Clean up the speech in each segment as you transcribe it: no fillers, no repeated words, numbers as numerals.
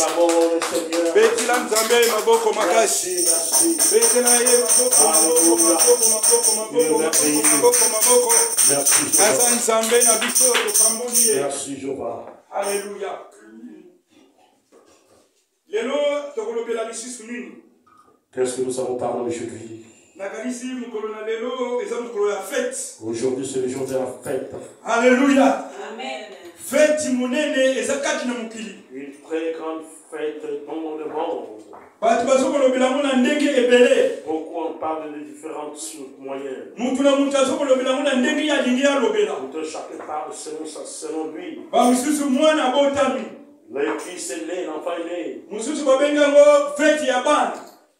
acclamons le Seigneur. Betila Nzambe maboko makasi. Merci. Betela ye maboko maboko. Merci, Asa Jéhovah. Nzambe na biso topamboli ye. Merci, Jéhovah. Alléluia. Lelo tokolobela lisusu nini? Qu'est-ce que nous allons parler aujourd'hui? Nakanisi mukolo na lelo eza mukolo ya fête. Aujourd'hui, c'est le jour de la fête. Alléluia. Amen. Fête monene eza kati na mukili. Une très grande fête dans le monde. Batu bazokolobela mona ndenge ebele. Pourquoi on parle de différents moyens? Mutu na mutu azokolobela mona ndenge ya lingi alobela. Tout un chacun parle selon lui. Ba misusu mwana botami. Le fils est né, l'enfant est né. Mususu babenga ngo fête ya bana.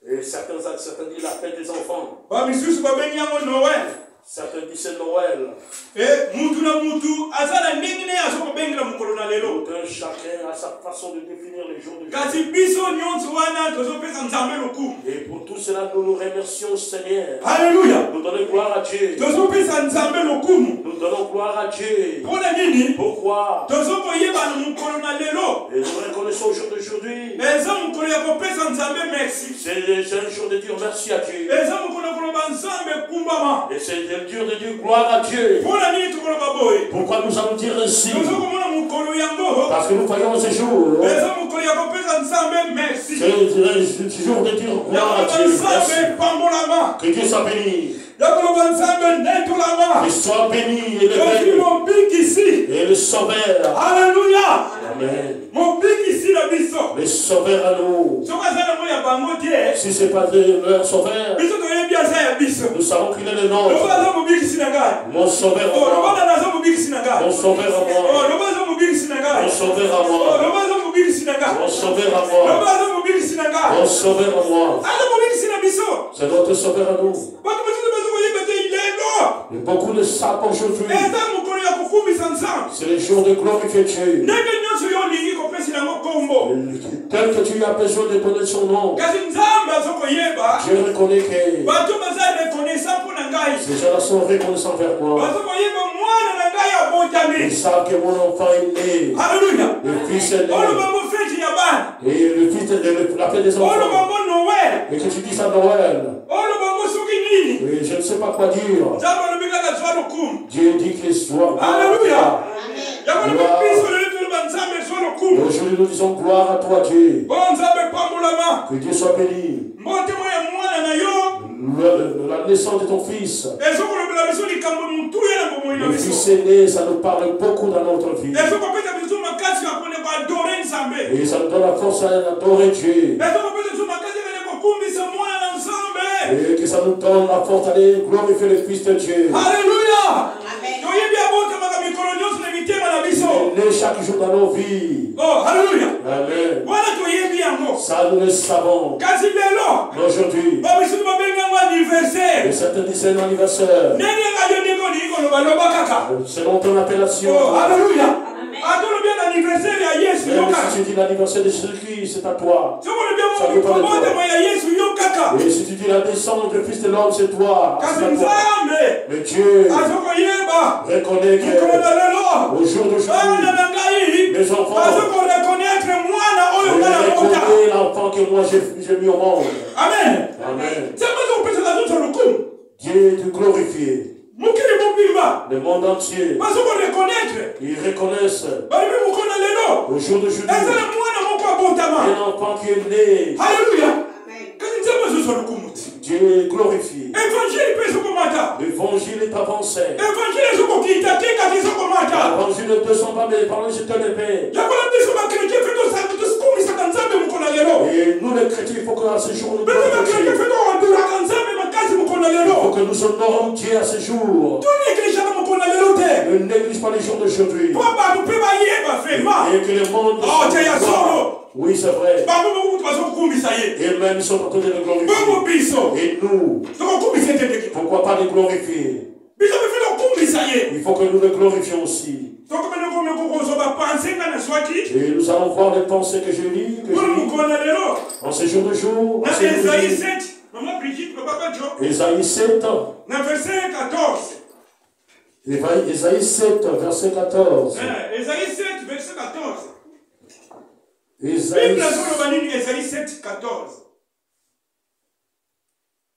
Et certains disent la fête des enfants. Ba misusu babenga ngo Noël. Certains disent c'est Noël. Eh mutu na mutu azala ndenge ne azokobengela mukolo na lelo. Tout un chacun a sa façon de définir les jours de Kasi Dieu. biso nyonso wana tozopesa Nzambe lokumu. Et pour tout cela, nous nous remercions, Seigneur. Alléluia. Nous donnons gloire à Dieu. Tozopesa Nzambe lokumu. Nous donnons gloire à Dieu. Pona nini? Pourquoi? Tozokoyeba na mukolo na lelo. Et nous reconnaissons au jour d'aujourd'hui. Eza mukolo ya kopesa Nzambe merci. C'est un jour de dire merci à Dieu. Eza mukolo ya koloba Nzambe kumbama. Et c'est un jour de dire gloire à Dieu. Pona nini tukoloba boye? Pourquoi nous allons dire ainsi? Tozokomona mukolo yango. Parce que nous voyons ce jour. Eza mukolo ya kopesa Nzambe merci. C'est un jour de dire gloire à Dieu. Merci. Que Dieu soit béni. Qu'il soit béni et élevé. Et le sauveur. Alléluia. Amen. Le sauveur à nous. Si ce n'est pas leur sauveur, nous savons qu'il est le nôtre. Mon sauveur à moi. Mon sauveur à moi. Mon sauveur à moi. Mon sauveur à moi. Mon sauveur à moi. C'est notre sauveur à nous. Et beaucoup le savent aujourd'hui. C'est le jour de glorifier Dieu. Tel que tu as besoin de connaître son nom. Je reconnais que ces gens-là sont reconnaissants vers moi. Ils savent que mon enfant est né. Alléluia. Le fils est né. Et le fils de la fête des enfants. Et que tu dis ça Noël. Et je ne sais pas quoi dire. Dieu dit qu'il soit. Alléluia. Aujourd'hui nous disons gloire à toi Dieu. Que Dieu soit béni. La naissance de ton fils. Le fils aîné, ça nous parle beaucoup dans notre vie. Et ça nous donne la force à adorer Dieu. Et que ça nous donne la force à aller glorifier le Fils de Dieu. Alléluia. Il est né chaque jour dans nos vies. Oh, alléluia. Amen. Ça nous le savons. Aujourd'hui, et certains disent c'est un anniversaire. Selon ton appellation. Oh, alléluia. Même si tu dis l'anniversaire de Jésus-Christ, c'est à toi. Ça ne veut pas de toi. Et si tu dis la naissance du Fils de l'homme, c'est toi. Mais Dieu reconnaît que au jour d'aujourd'hui, mes enfants reconnaît l'enfant que moi j'ai mis au monde. Amen. Amen. Dieu est glorifié. Le monde entier, ils reconnaissent au jour d'aujourd'hui un enfant qui est né. Alléluia. Dieu est glorifié. L'évangile est avancé. L'évangile ne descend pas, mais les paroles se tiennent épais. Et nous les chrétiens, il faut qu'à ce jour nous il faut que nous honorons Dieu à ce jour. Ne néglige pas les jours d'aujourd'hui. Et que le monde... Oui, c'est vrai. Et même ils sont en train de le glorifier. Et nous, pourquoi pas les glorifier? Il faut que nous le glorifions aussi. Et nous allons voir les pensées que je lis, en ce jour de jour. Ésaïe 7, verset 14. Ésaïe 7, verset 14. Ésaïe 7, verset 14. Esaïe 7, 14.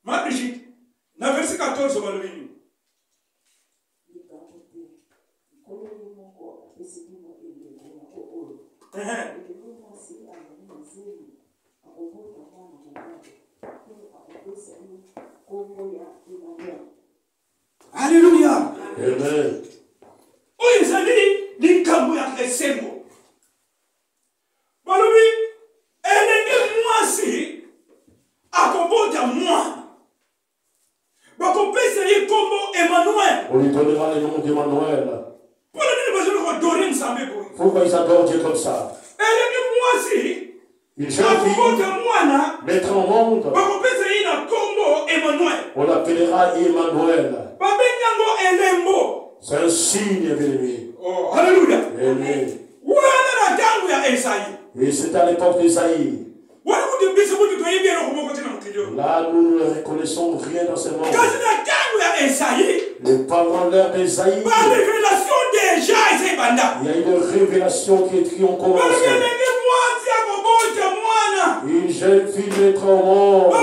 Ma Brigitte, dans le verset 14, on va le lire. Alléluia. Amen. Oh, ils ont dit, les camous à ces mots. Balobi, elle est moi si, à combo de moi. Bako pèse comme Emmanuel. On lui donnera le nom d'Emmanuel. Pour le dire, je vais adorer une sambe. Pourquoi ils adorent Dieu comme ça? Elle est moi si. Une jeune fille mettre en monde. On l'appellera Emmanuel. C'est un signe, bien-aimé. Oh, alléluia. Amen. Et c'est à l'époque d'Esaïe. Là, nous ne reconnaissons rien dans ce monde. Mais pendant l'heure d'Esaïe, il y a une révélation qui ont commencé. Une jeune fille mettra au monde.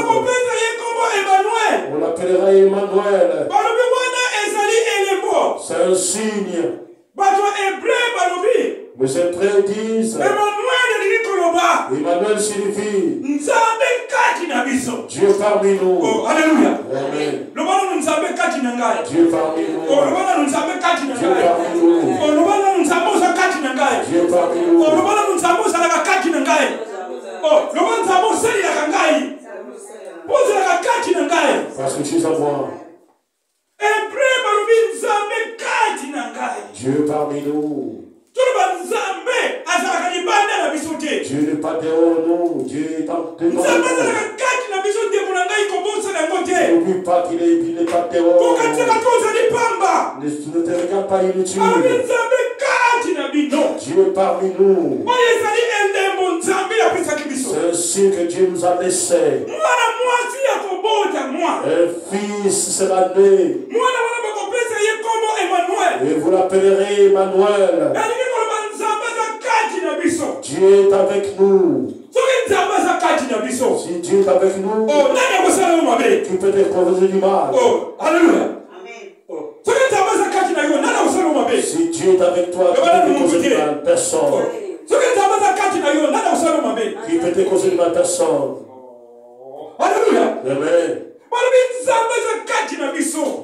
On l'appellera Emmanuel. C'est un signe. Mais ces prêts disent Emmanuel signifie Dieu parmi nous. Oh, alléluia. Amen. Dieu parmi nous. Dieu parmi nous. Dieu parmi nous. Parce que tu es en moi. Dieu parmi nous. Dieu n'est pas dehors nous. Dieu est en devant nous. N'oublie pas qu'il n'est pas dehors. Ne te regarde pas inutile. Dieu est parmi nous. C'est ainsi que Dieu nous a laissé. Un fils sera né. Et vous l'appellerez Emmanuel. Dieu est avec nous. Si Dieu est avec nous, qui peut te causer du mal? Oh, alléluia. Si Dieu est avec toi, qui peut te causer du mal? Personne. Qui peut te causer du mal? Personne. Alléluia. Amen.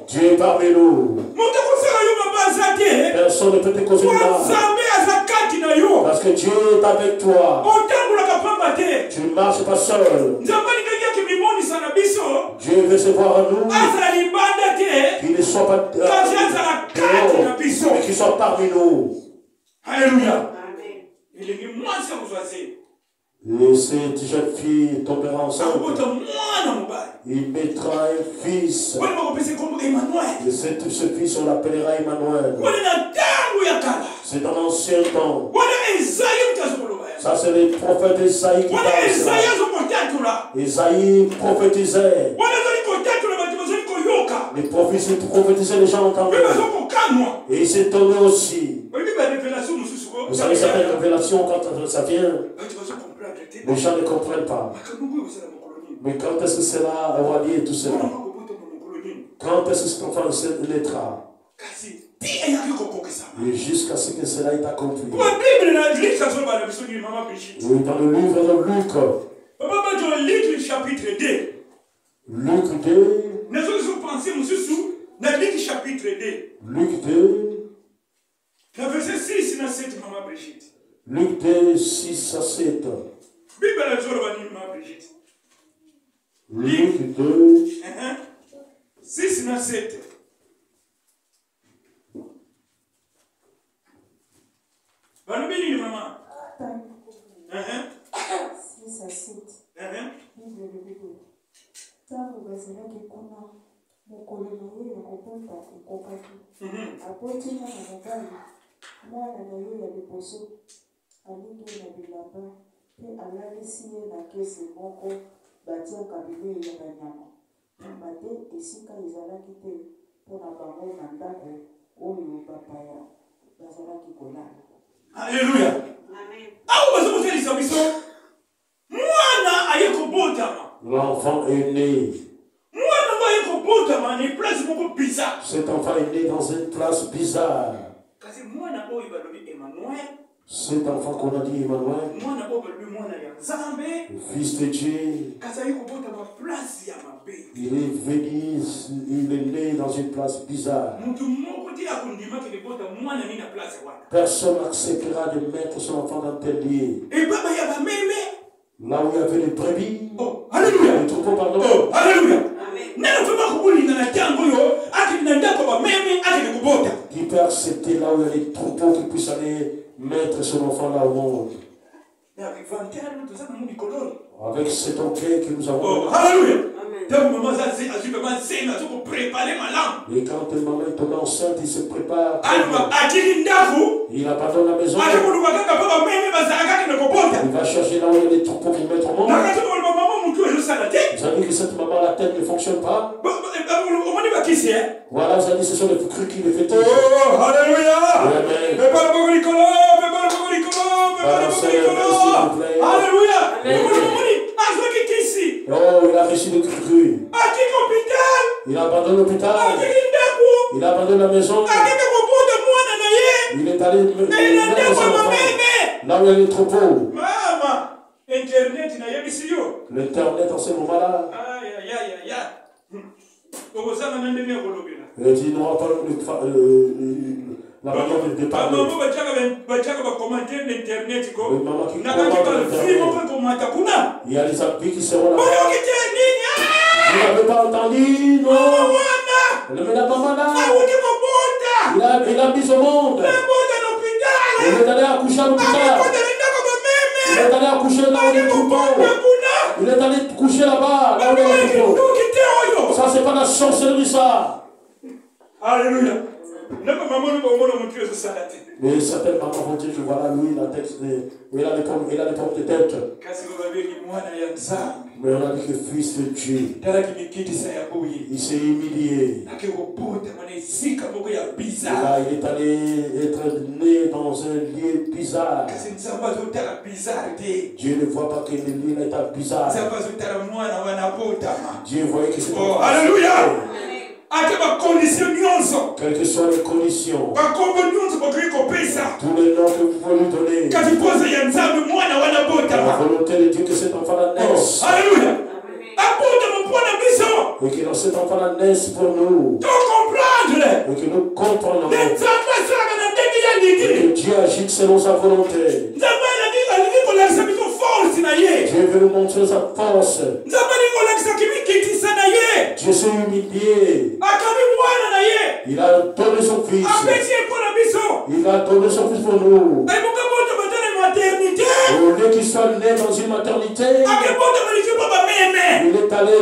Dieu est parmi nous. Personne ne peut te causer du mal. Parce que Dieu est avec toi. Tu ne marches pas seul. Dieu veut se voir en nous. Qu'il ne soit pas dehors, mais qu'il soit parmi nous. Alléluia. Et cette jeune fille tombera enceinte. Il mettra un fils. Et ce fils, on l'appellera Emmanuel. C'est dans l'ancien temps. Ça, c'est les prophètes d'Esaïe qui parlent. Esaïe prophétisait. Les prophètes prophétisaient, les gens entendaient. Et il s'étonnait aussi. Vous savez, certaines révélations, quand ça vient, les gens ne comprennent pas. Mais quand est-ce que cela aura lieu, tout cela? Quand est-ce que cet enfant naîtra? Et jusqu'à ce que cela est accompli. Oui, dans le livre de Luc. Luc chapitre 2. Luc 2. Chapitre 2. Luc 2. Verset 6 à 7, maman Brigitte. Luc 2, 6 à 7. Luc 2. 6 à 7. Banubini, maman. 6 à 7. Bible de Bible. Tango bazalaki kuna mokolo na ye ya kobota ekokaki. Abotina na mobali mwana na ye ya liboso alingi na bilamba mpe alalisi ye na kese moko batiaka bilei ya banyama. Pamba te esika ezalaki te mpo na bango na ndako oyo bapaya bazalaki kolala. Alléluia. Amen. Ah, vous avez biso. L'enfant est né. Cet enfant est né dans une place bizarre. Cet enfant qu'on a dit Emmanuel, le fils de Dieu, il est venu, il est né dans une place bizarre. Personne n'acceptera de mettre son enfant dans tel lieu. Là où il y avait les brebis, alléluia, les troupeaux, pardon. Alléluia. Qui peut accepter là où il y a les troupeaux qui puissent aller mettre son enfant là au monde? Avec cet orgueil que nous avons. Alléluia. Et quand une maman est tombée enceinte, il se prépare. Il abandonne la maison. Il va chercher là où il y a des troupeaux pour mettre au monde. Vous avez dit que cette maman, la tête ne fonctionne pas. Voilà, vous avez dit que ce sont les crues qui le fêtent. Oh, alléluia. Alléluia. Oh, il a reçu le crues. Il abandonne l'hôpital. Il abandonne la maison. Il est allé là où il y a les troupeaux. L'internet en ce moment-là. Il dit non, pas la manière de départ. Maman il y a les habits qui seront là. Vous n'avez pas entendu, non? Mais la maman là, il a mis au monde. Il est allé accoucher à l'hôpital. Il est allé accoucher là où il y a les troupeaux. Il est allé coucher là-bas, là où il y a les troupeaux. Ça, c'est pas la sorcellerie, ça. Alléluia. Mais certaines mamans vont dire que voilà, lui, il a les pommes de tête. Mais on a dit que le fils de Dieu, il s'est humilié. Là, il est allé être né dans un lieu bizarre. Dieu ne voit pas que le lieu est bizarre. Dieu voyait que c'était alléluia. Quelles que soient les conditions, tous les noms que vous pouvez lui donner, la volonté de Dieu que cet enfant-là naisse. Alléluia. Et que cet enfant-là naisse pour nous. Et que nous comprenons. Et que Dieu agit selon sa volonté. Dieu veut nous montrer sa force. Dieu s'est humilié. Il a donné son fils. Il a donné son fils pour nous. Au lieu qu'il soit né dans une maternité, il est allé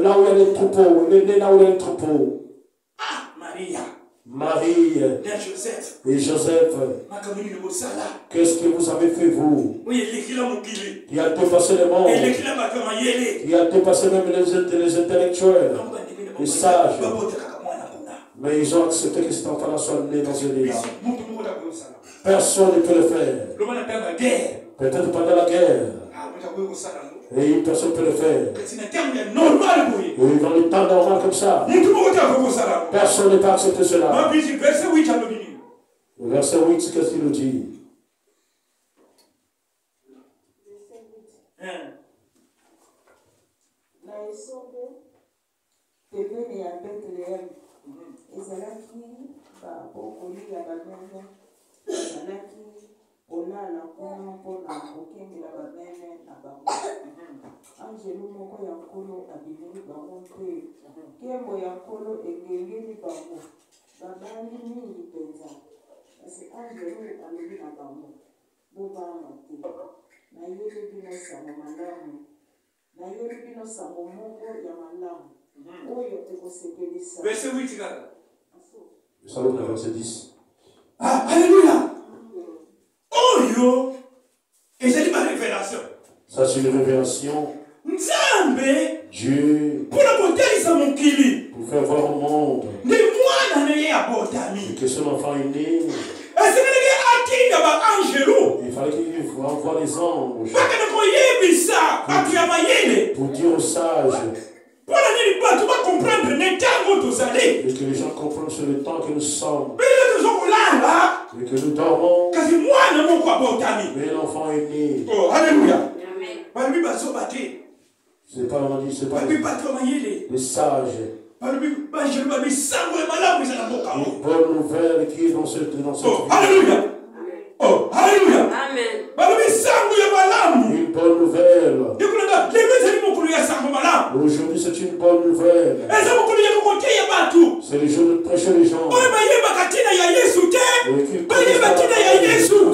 là où il y a les troupeaux. Il est né là où il y a les troupeaux. Marie et Joseph, qu'est-ce que vous avez fait, vous? Il a dépassé le monde. Il a dépassé même les intellectuels, les sages. Mais ils ont accepté que cet enfant-là soit né dans ce lieu-là. Personne ne peut le faire. Peut-être pendant la guerre. Et une personne peut le faire. Et dans le temps normal comme ça, personne ne peut accepter cela. Le verset 8, qu'est-ce qu'il nous dit? olala kuna mpona kokengela banene na bango angelu moko ya nkolo abimeli bango mpe nkembo ya nkolo engengeli bango babali mingi mpenza kasi angelu alobi na bango bobanga te nayeli bino sango malamu nayeli bino sango moko ya malamu oyo ekosepelisa. Verset 8 kaka. Psaume verset 10. Ah, alléluia. Oyo, et c'est ma révélation. Ça, c'est une révélation. Nzambe, Dieu, pour faire voir au monde et que son enfant est né. Et Il fallait qu'il envoie les anges pour dire aux sages et que les gens comprennent sur le temps que nous sommes et que nous dormons. Mais l'enfant est né. Oh, alléluia. C'est pas les sages. Une bonne nouvelle qui est dans cette vie. Alléluia. Oh, alléluia. Amen. Une bonne nouvelle. Aujourd'hui, c'est une bonne nouvelle. C'est le jour de prêcher les gens.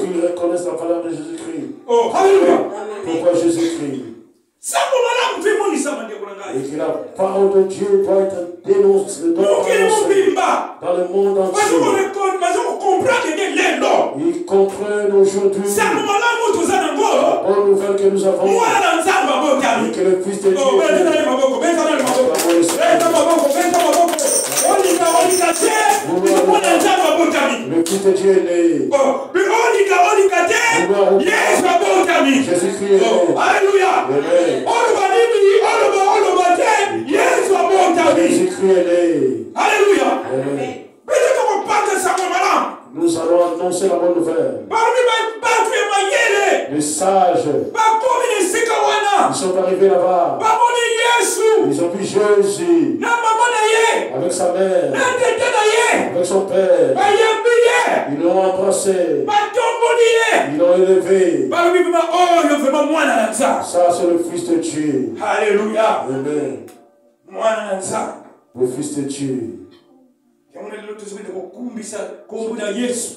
Qu'ils reconnaissent la valeur de Jésus-Christ. Oh, alléluia. Pourquoi Jésus-Christ? Et que la parole de Dieu doit être dénoncée dans le monde entier. Ils comprennent aujourd'hui la bonne nouvelle que nous avons. Et que le Fils de Dieu le Fils de Dieu est né. Jésus-Christ est né. Alléluia. Jésus-Christ est né. Alléluia. Nous allons annoncer la bonne nouvelle. Les sages, ils sont arrivés là-bas. Ils ont vu Jésus avec sa mère, avec son père. Ils l'ont embrassé. Ils l'ont élevé. Ça, c'est le Fils de Dieu. Alléluia. Amen. Le Fils de Dieu.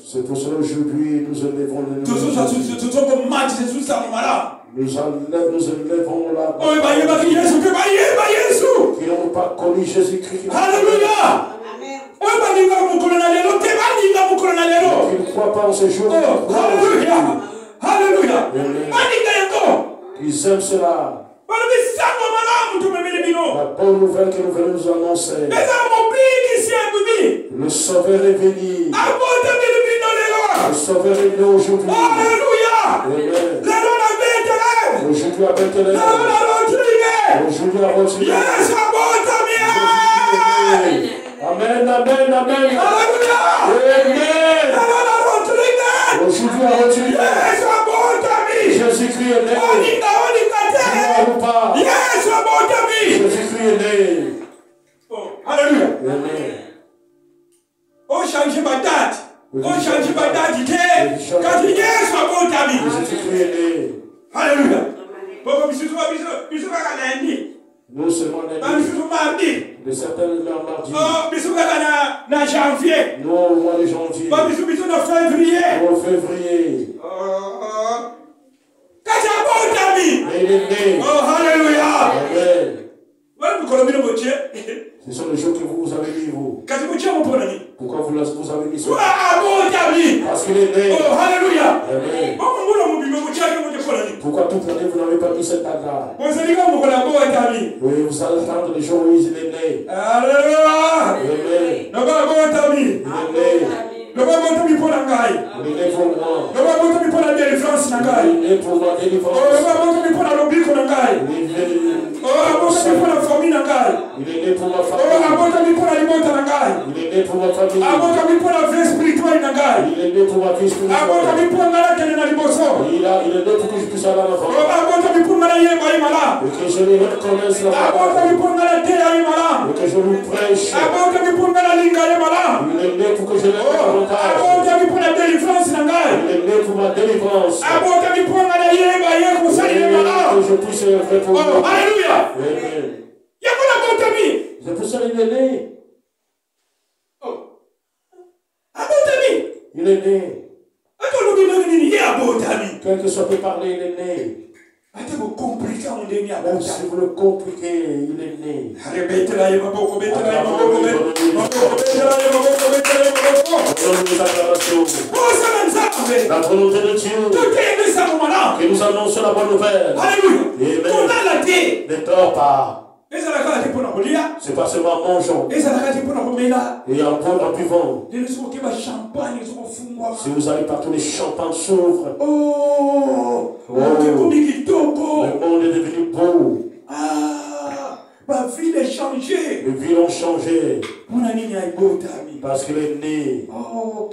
C'est pour cela aujourd'hui nous élevons le nom. Nous élevons la qui n'ont pas connu Jésus-Christ. Alléluia. Qui ne croient pas en ces jours. Alléluia. Alléluia. Ils aiment cela. La bonne nouvelle que nous venons nous annoncer. Le Sauveur est venu. Le Sauveur est venu aujourd'hui. Alléluia. Aujourd'hui à Bethléem. Aujourd'hui à Rothschild. Amen, amen, amen. Alléluia. Amen. Aujourd'hui à Rothschild. Jésus-Christ est né. Jésus-Christ est né. Alléluia. Amen. Oh, changez ma date. Oh, changez ma date. Quand il est sur mon ami. Jésus-Christ est né. Alléluia. Nous seulement mardi. De certaines mardi. Oh, na janvier. Nous au mois de janvier. Février. Au février. Il est né. Oh, alléluia. Amen. Ce sont les choses que vous avez mis, vous. Pourquoi vous avez mis ça? Parce qu'il est né. Oh, alléluia. Amen. Pourquoi toute l'année vous n'avez pas mis cette date-là? Oui, vous allez attendre les jours où il est né. Alléluia. Amen. Il est né. Il est né pour moi. Il est né pour ma délivrance. Il est né pour la délivrance. Il est né pour la famille. Il est né pour ma famille. Il est né pour ma famille. Il est né pour ma vie spirituelle. Il est né pour que je puisse aller en avant. Et que je les reconnaisse la parole. Et que je lui prêche. Il est né pour que je les reconnaisse. Il est né pour ma délivrance. Et que je puisse œuvrer pour lui. Alléluia. Amen. C'est pour ça qu'il est né. Il est né. Quel que soit peut parler, il est né. Même si vous le compliquez, il est né. La volonté de Dieu qui nous annonce la bonne nouvelle. Amen. Ne dors pas. C'est pas seulement en mangeant et en buvant. Si vous allez partout, les champagnes s'ouvrent. Oh, le monde est devenu beau. Ah, ma vie a changé. Les villes ont changé. Parce qu'il est né. Oh,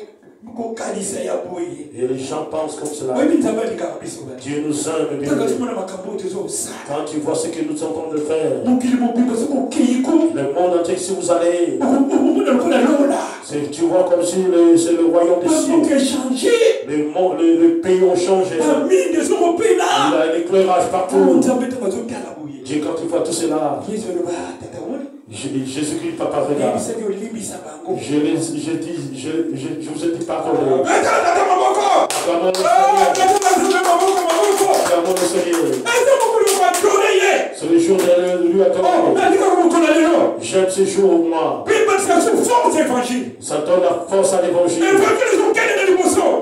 et les gens pensent comme cela. Dieu nous aime bien. Quand tu vois ce que nous sommes en train de faire, le monde entier, si vous allez, tu vois comme si c'est le royaume des cieux. Les pays ont changé. Il y a l'éclairage partout. Dieu, quand tu vois tout cela, Jésus-Christ, papa, regarde. Je vous ai dit pardonner. Acclamons le Seigneur. C'est le jour de lui accorder. J'aime ce jour, moi. Ça donne la force à l'évangile.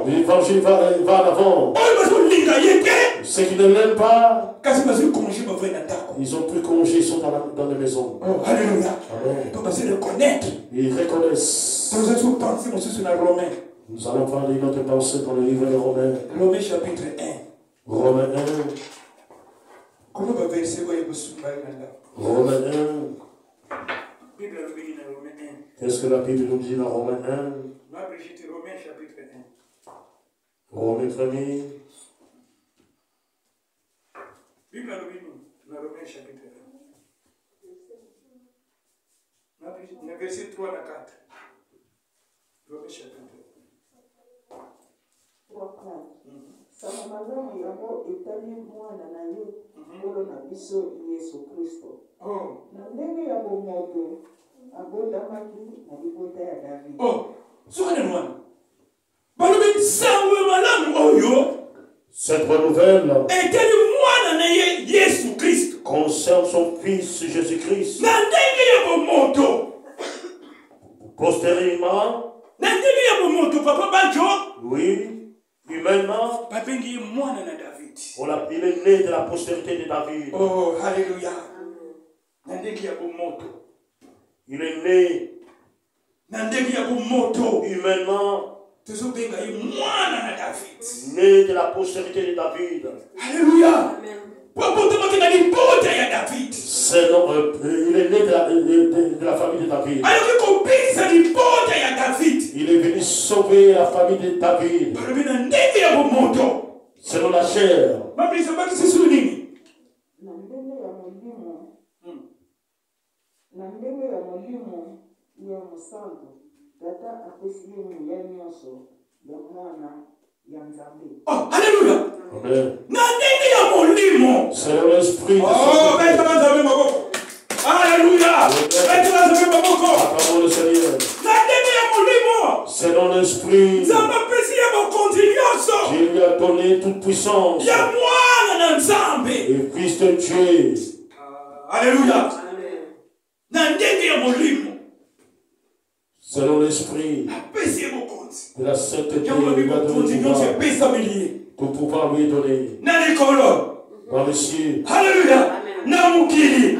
L'évangile va en avant. Ceux qui ne l'aiment pas, ils ont pris congé, ils sont dans la maison. Oh, alléluia. Amen. Ils reconnaissent. Nous allons parler notre pensée dans le livre de Romains. Romains chapitre 1. Romains 1. Romains 1. Qu'est-ce que la Bible nous dit dans Romains 1? Romains 1er. Verset 3 à 4. Romains chapitre 3. Malamu yango etali mwana na ye nkolo na biso Yesu Kristo. Na ndenge ya bomoto abotamaki na libota ya David. Cette bonne nouvelle concerne son fils Jésus-Christ. Postérieurement, oui, humainement, il est né de la postérité de David. Oh, alléluia. Il est né humainement, né de la postérité de David. Alléluia. Il est né de la famille de David. Il est venu sauver la famille de David. Selon la chair. Oh, alléluia. Amen. Selon l'esprit. Oh, alléluia. Acclamons le Seigneur. Selon l'esprit. Dieu lui a donné toute puissance. Et Christ de Dieu. Alléluia. Selon l'esprit de la sainteté, il lui a donné tout pouvoir lui donner. Dans les cieux, alléluia.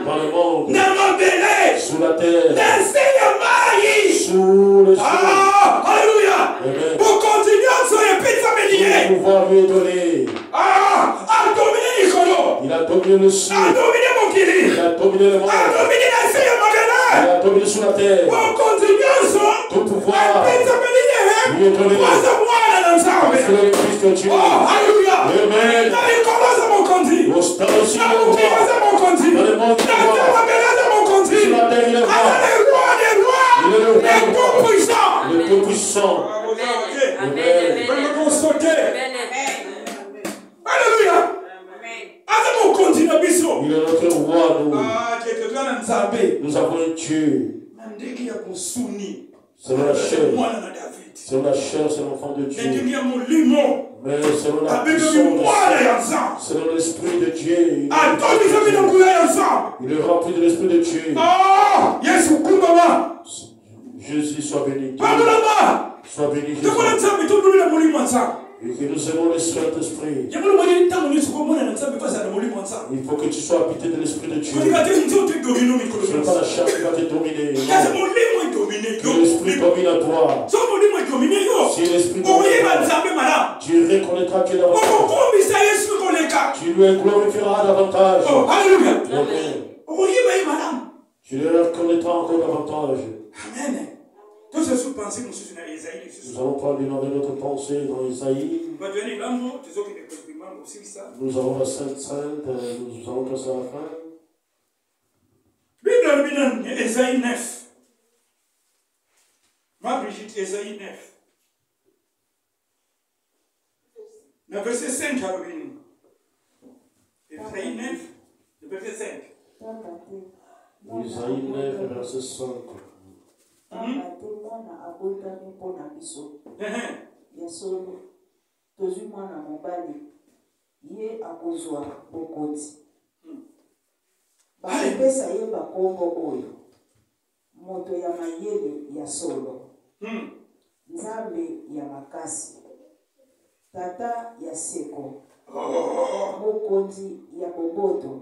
dans le monde, sous la terre, sous le ciel. Alléluia. Tout pouvoir lui est donné. Il a dominé le ciel. Il a dominé le monde. Il a dominé sous la terre. Tout pouvoir lui est donné. Parce que le Christ de Dieu. Amen. Au stade aussi le roi. Dans le monde du roi. Sur la terre il est roi. Il est le roi. Le tout puissant. Amen. Alléluia. Il est notre roi, nous. Nous avons un Dieu. Selon la chair. Selon la chair, c'est l'enfant de Dieu. Mais selon la puissance, selon l'esprit de Dieu, il est rempli de l'esprit de Dieu. Jésus soit béni. Sois béni, Jésus. Et que nous aimons le Saint-Esprit. Il faut que tu sois habité de l'Esprit de Dieu. Ce n'est pas la chair qui va te dominer. Que l'Esprit domine à toi. l'Esprit tu reconnaîtras Dieu davantage. Tu lui glorifieras davantage. Oh, alléluia. Amen. Tu le reconnaîtras encore davantage. Amen. Nous allons prendre notre pensée dans Isaïe. Nous avons la Sainte Sainte, nous allons passer à la fin. Bible, Isaïe 9. Ma Brigitte, Isaïe 9. Le verset 5, Isaïe 9, le verset 5. Isaïe 9, verset 5. mwana abotami mpona biso ya solo tozwi mwana mobali ye akozwa bokoti bakopesa ye bakombo oyo moto ya mayele ya solo nzambe ya makasi tata ya seko bokonzi ya boboto.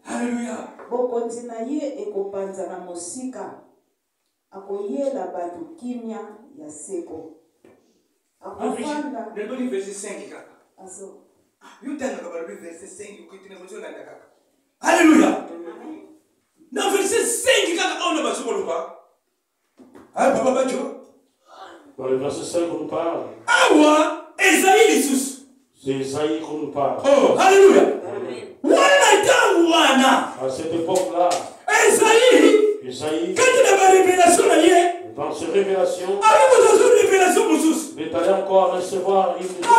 Haleluya. Bokonzi na ye ekopanza na mosika akoyela batu kimia ya seko akofanda ndoni verset 5 kaka aso yutana kwa verset 5 ukitina mzola ndaka. Haleluya. Na verset 5 kaka ona basukoluka. Hai papa bacho. Dans le verset 5 on nous parle. Awa Esaïe lisusu. C'est Isaïe qu'on nous parle. Oh, alléluia. À cette époque-là, Isaïe, dans cette révélation, il est allé encore recevoir une révélation.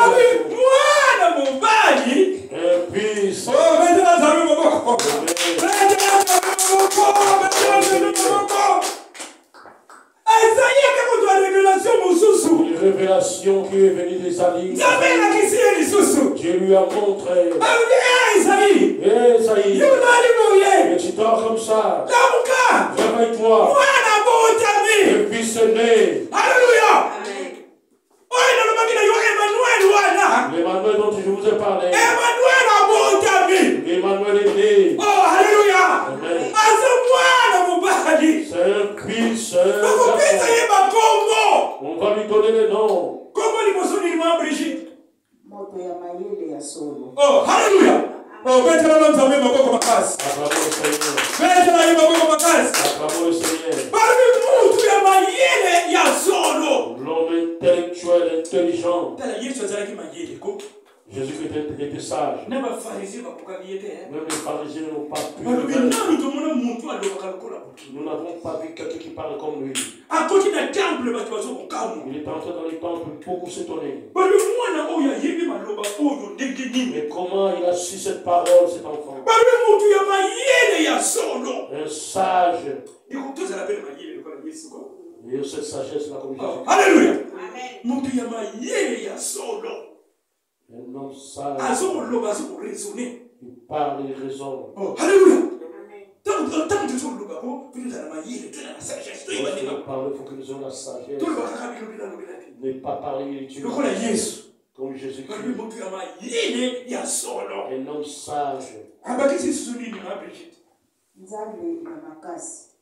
Une révélation qui est venue des alliés. Dieu lui a montré. Esaïe, et tu dors comme ça. Réveille-toi. Le fils est né. Alléluia. L'Emmanuel dont je vous ai parlé. Emmanuel est né. Oh, alléluia. Amen. C'est un fils. On va lui donner le nom. Oh, alléluia. Oh, maintenant nous avons beaucoup makasi. Acclamons le Seigneur. Maintenant nous avons beaucoup makasi. Acclamons le Seigneur. Parmi nous, ya mayele ya solo. L'homme intellectuel, intelligent. Tala Yesu azalaki mayele ko. Jésus-Christ était sage. Na ba pharisiens ba kokaki yete. Même les pharisiens n'ont pas pu. Nous n'avons pas vu quelqu'un qui parle comme lui. Il est entré dans les temples, beaucoup s'étonner. Mais comment il a su cette parole, cet enfant? Un sage. Et cette sagesse-là, comme Jésus. Alléluia. Un homme sage. Il parle, il raisonne. Oh, alléluia. Il faut que nous ayons la sagesse. Ne pas parler inutilement. Comme Jésus-Christ. Un homme sage.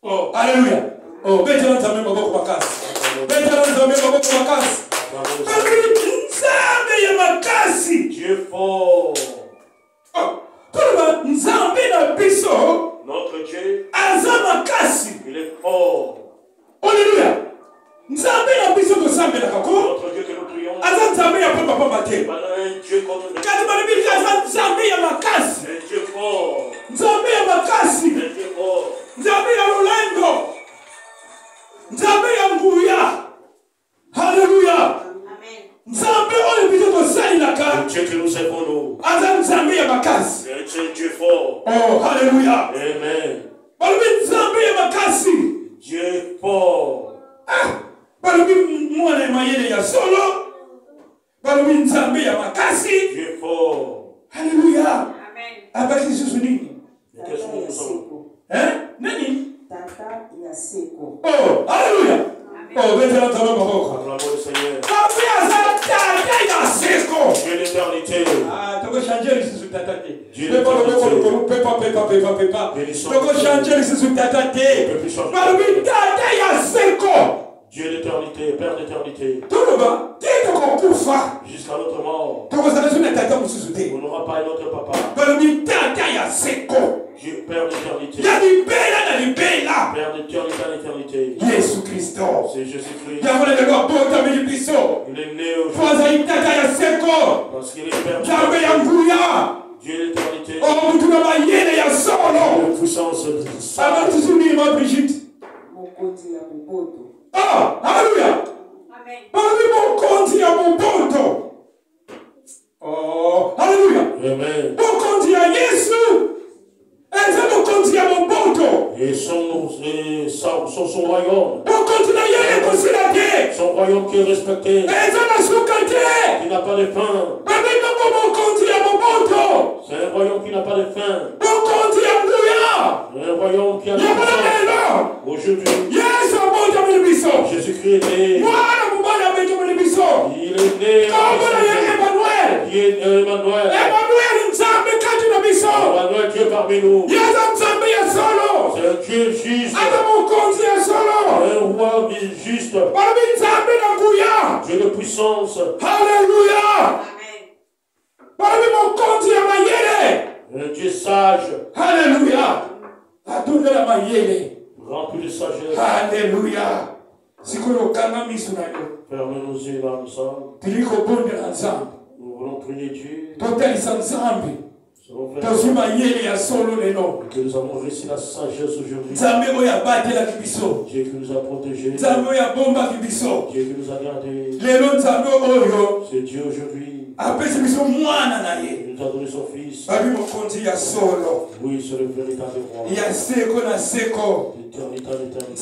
Oh, alléluia. Oh, maintenant tu as même beaucoup de casse. Dieu est fort. Oh, notre Dieu, il est fort. Alléluia. Notre Dieu que nous prions, Dieu un Dieu comme nous. un Dieu fort. Un Dieu fort. Alléluia. Dieu que nous servons nous. C'est un Dieu fort. Oh, alléluia. Amen. Dieu est fort. Dieu est fort. Alléluia. Amen. Qu'est-ce que nous sommes? Hein? Nani? Tata ya seko. Oh, alléluia. Oh, maintenant tu as même acclamons le Seigneur. Dieu l'éternité. Ah, tu vas changer les sous ta tête. Dieu l'éternité. Tu vas changer les sous ta tête. Dieu d'éternité, Père d'éternité. Jusqu'à notre mort. On n'aura pas un autre papa. Dieu, Père d'éternité. Père d'éternité à l'éternité. C'est Jésus-Christ. Il est né aujourd'hui. Parce qu'il est Père d'éternité. Dieu d'éternité. La puissance de Brigitte. Ah, alléluia. Amen. Oh, alléluia. Amen. Et son royaume. Son royaume qui est respecté. Qui n'a pas de fin. C'est un royaume qui n'a pas de fin. Un royaume qui a de fin. Aujourd'hui, Jésus-Christ est né. Il est né. Il est Emmanuel. Emmanuel, Dieu parmi nous. C'est un Dieu juste. Un roi juste. Dieu de puissance. Alléluia. Un Dieu sage. Alléluia. Rempli de sagesse. Alléluia. Ferme nos yeux là, nous sommes. Nous voulons prier Dieu. Que nous avons reçu la sagesse aujourd'hui. Dieu qui nous a protégés. Dieu qui nous a gardés. C'est Dieu aujourd'hui. Il nous a donné son fils. Oui, c'est le véritable roi. D'éternité à l'éternité.